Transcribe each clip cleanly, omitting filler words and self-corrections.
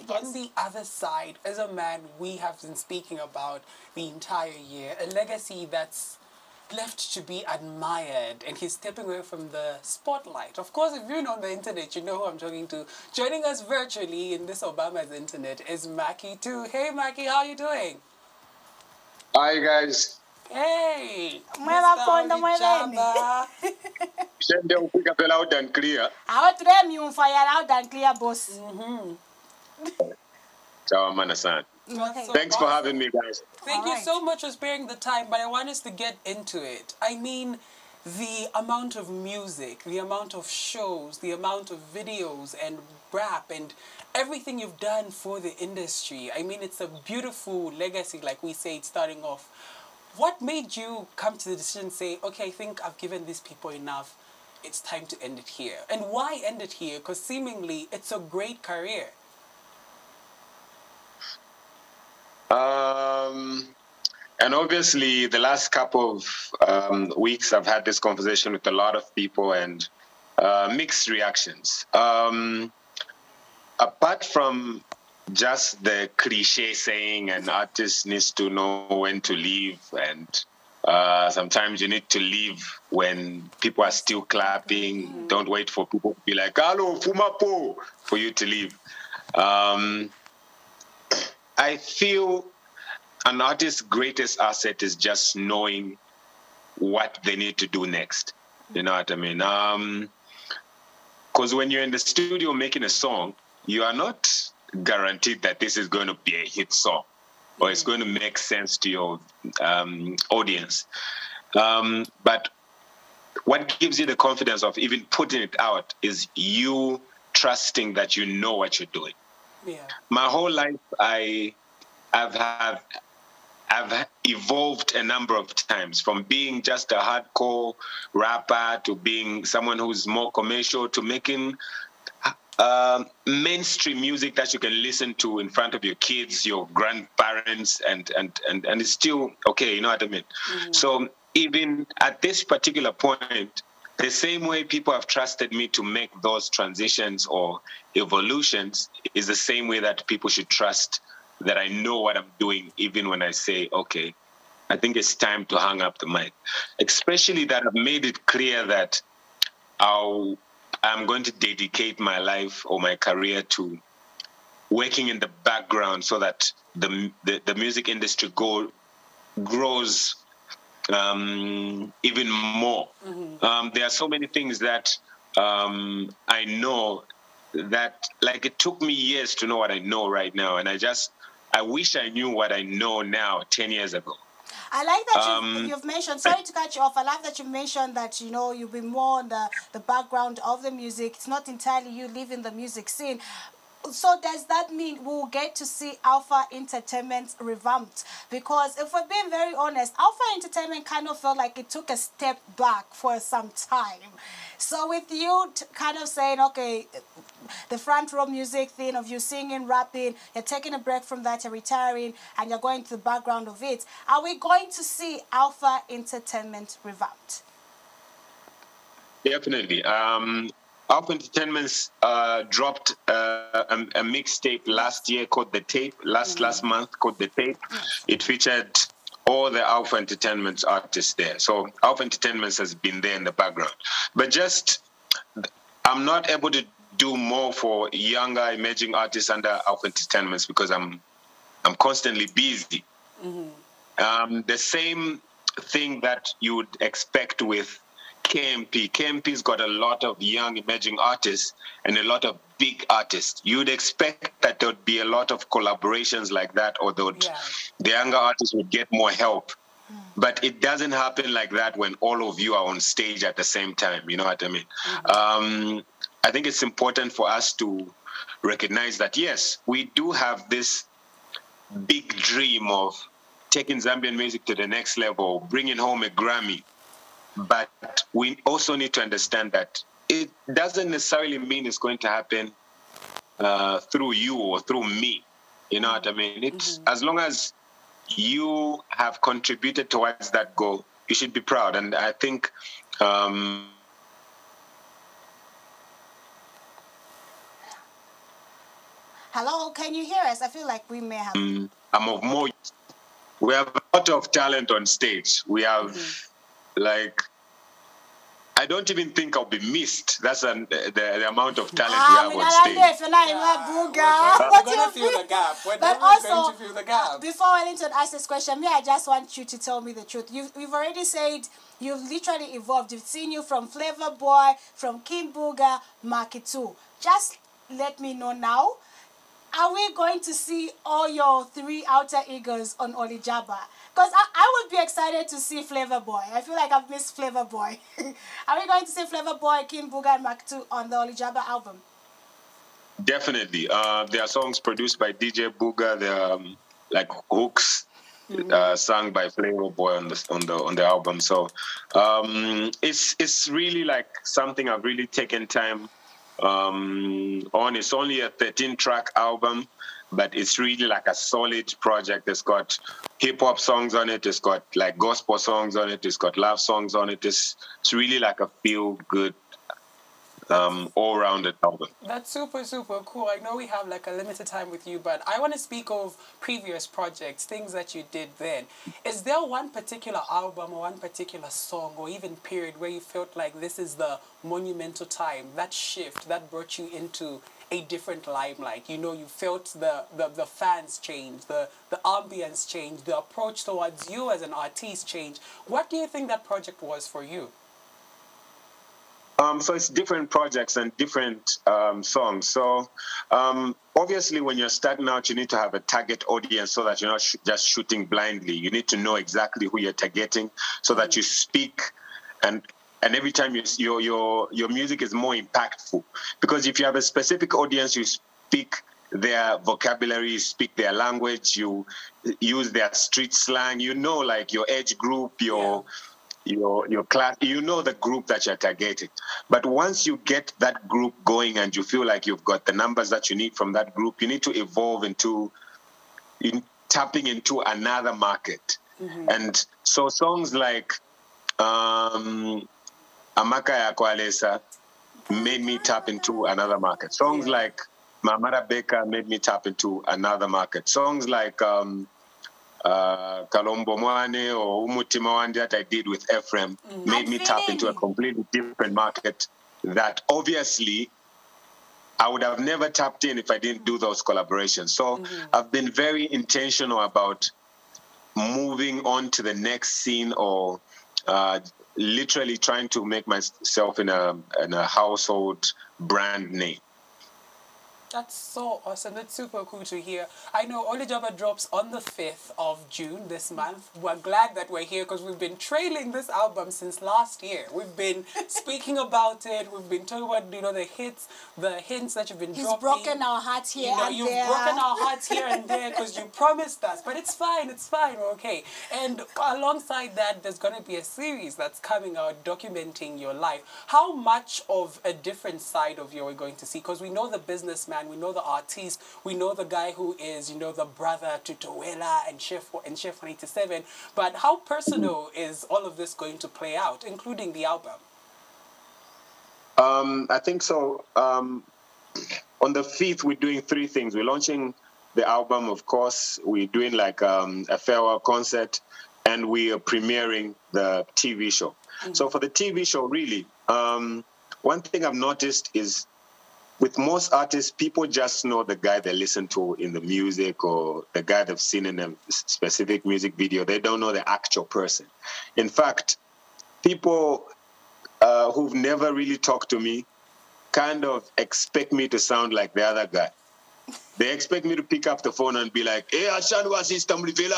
on the other side, as a man, we have been speaking about the entire year, a legacy that's left to be admired, and he's stepping away from the spotlight. Of course, if you're on the internet, you know who I'm talking to. Joining us virtually in this Obama's internet is Macky too. Hey Macky, how are you doing? Hi guys. Hey, Mr. Olijaba. Send them quick up loud and clear. How to them you fire loud and clear, boss. Ciao, Manasan. Okay. Thanks for having me, guys. Thank you so much for sparing the time, but I want us to get into it. I mean, the amount of music, the amount of shows, the amount of videos and rap and everything you've done for the industry. I mean, it's a beautiful legacy, like we say, starting off. What made you come to the decision and say, okay, I think I've given these people enough, it's time to end it here? And why end it here? Because seemingly it's a great career. And obviously, the last couple of weeks, I've had this conversation with a lot of people and mixed reactions. Apart from just the cliche saying an artist needs to know when to leave, and sometimes you need to leave when people are still clapping. Don't wait for people to be like, "Hello, fumapo," for you to leave. I feel an artist's greatest asset is just knowing what they need to do next. You know what I mean? Because when you're in the studio making a song, you are not guaranteed that this is going to be a hit song or it's going to make sense to your audience. But what gives you the confidence of even putting it out is you trusting that you know what you're doing. Yeah. My whole life, I've evolved a number of times from being just a hardcore rapper to being someone who's more commercial to making mainstream music that you can listen to in front of your kids, your grandparents, and it's still okay. You know what I mean? So even at this particular point, the same way people have trusted me to make those transitions or evolutions is the same way that people should trust that I know what I'm doing, even when I say, okay, I think it's time to hang up the mic. Especially that I've made it clear that I'm going to dedicate my life or my career to working in the background so that the music industry grows even more. There are so many things that I know that, like, it took me years to know what I know right now, and I wish I knew what I know now 10 years ago. I like that you've mentioned, sorry to cut you off, I like that you mentioned that, you know, you've been more on the background of the music. It's not entirely you leaving the music scene. So does that mean we'll get to see Alpha Entertainment revamped? Because if we're being very honest, Alpha Entertainment kind of felt like it took a step back for some time. So with you kind of saying, okay, the front row music thing of you singing, rapping, you're taking a break from that, you're retiring, and you're going to the background of it, are we going to see Alpha Entertainment revamped? Definitely. Alpha Entertainment's dropped a mixtape last year called The Tape, last month called The Tape. It featured all the Alpha Entertainment artists there. So Alpha Entertainment has been there in the background. But I'm not able to do more for younger emerging artists under Alpha Entertainment because I'm constantly busy. The same thing that you would expect with KMP. KMP's got a lot of young emerging artists and a lot of big artists. You'd expect that there would be a lot of collaborations like that, or the younger artists would get more help. But it doesn't happen like that when all of you are on stage at the same time. You know what I mean? I think it's important for us to recognize that, yes, we do have this big dream of taking Zambian music to the next level, bringing home a Grammy. But we also need to understand that it doesn't necessarily mean it's going to happen through you or through me. You know what I mean? It's as long as you have contributed towards that goal, you should be proud. And I think Hello, can you hear us? I feel like we may have... I'm of more... We have a lot of talent on stage. We have, like... I don't even think I'll be missed. That's the amount of talent we have on stage. We're going to feel the gap. We're definitely going to feel the gap. Before Wellington asks this question, I just want you to tell me the truth. You've already said you've literally evolved. We've seen you from Flava Boy, from King Buga, Macky too. Just let me know now. Are we going to see all your 3 alter egos on Olijaba? Because I would be excited to see Flava Boy. I feel like I've missed Flava Boy. Are we going to see Flava Boy, King Buga, and Macky on the Olijaba album? Definitely. There are songs produced by DJ Buga. There are like hooks sung by Flava Boy on the album. So it's really like something I've really taken time on. It's only a 13-track album, but it's really like a solid project. It's got hip-hop songs on it. It's got like gospel songs on it. It's got love songs on it. It's really like a feel-good, all-rounded album. That's super, super cool. I know we have like a limited time with you, but I want to speak of previous projects, things that you did then. Is there one particular album or one particular song or even period where you felt like this is the monumental time, that shift that brought you into a different limelight? You know, you felt the fans change, the ambience change, the approach towards you as an artist change. What do you think that project was for you? So it's different projects and different songs. So obviously when you're starting out, you need to have a target audience so that you're not just shooting blindly. You need to know exactly who you're targeting so that you speak and every time your music is more impactful. Because if you have a specific audience, you speak their vocabulary, you speak their language, you use their street slang, you know, like your age group, your class, you know the group that you're targeting. But once you get that group going and you feel like you've got the numbers that you need from that group, you need to evolve into tapping into another market. And so songs like Amaka ya Kwalesa made me tap into another market. Songs like Mamara Beka made me tap into another market. Songs like Kalombo Mwane or Umutima Wandi that I did with Ephraim made me tap into a completely different market that obviously I would have never tapped in if I didn't do those collaborations. So I've been very intentional about moving on to the next scene or literally trying to make myself in a household brand name. That's so awesome. That's super cool to hear. I know Olijaba drops on the 5th of June this month. We're glad that we're here because we've been trailing this album since last year. We've been speaking about it. We've been talking about, you know, the hits, the hints that you've been dropping. He's broken our hearts here and there. You've broken our hearts here and there because you promised us. But it's fine. It's fine. We're okay. And alongside that, there's going to be a series that's coming out documenting your life. How much of a different side of you are we going to see? Because we know the businessman, we know the artist, we know the guy who is, you know, the brother to Towela and Chef 97. But how personal is all of this going to play out, including the album? I think so. On the 5th, we're doing 3 things. We're launching the album, of course. We're doing like a farewell concert, and we are premiering the TV show. So for the TV show, really, one thing I've noticed is with most artists, people just know the guy they listen to in the music or the guy they've seen in a specific music video. They don't know the actual person. In fact, people who've never really talked to me kind of expect me to sound like the other guy. They expect me to pick up the phone and be like, "Hey, Ashan was in Istanbul, you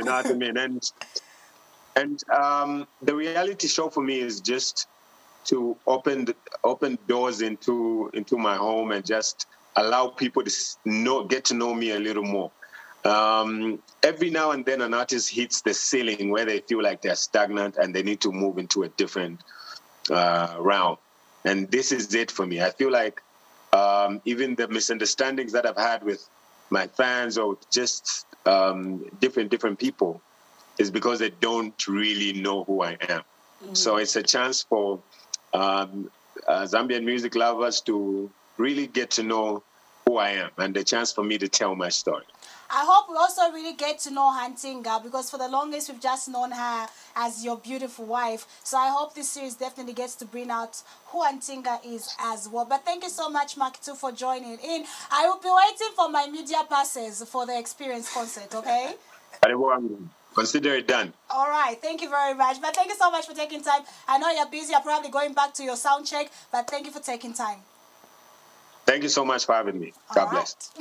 know what I mean?" And the reality show for me is just to open doors into my home and just allow people to get to know me a little more. Every now and then an artist hits the ceiling where they feel like they're stagnant and they need to move into a different realm. And this is it for me. I feel like even the misunderstandings that I've had with my fans or just different people is because they don't really know who I am. So it's a chance for Zambian music lovers to really get to know who I am and the chance for me to tell my story. I hope we also really get to know Hantinga, because for the longest we've just known her as your beautiful wife. So I hope this series definitely gets to bring out who Hantinga is as well. But thank you so much, Macky, for joining in. I will be waiting for my media passes for the Experience concert, okay? Consider it done. All right, thank you very much. But thank you so much for taking time. I know you're busy, you're probably going back to your sound check, but thank you for taking time. Thank you so much for having me. God bless.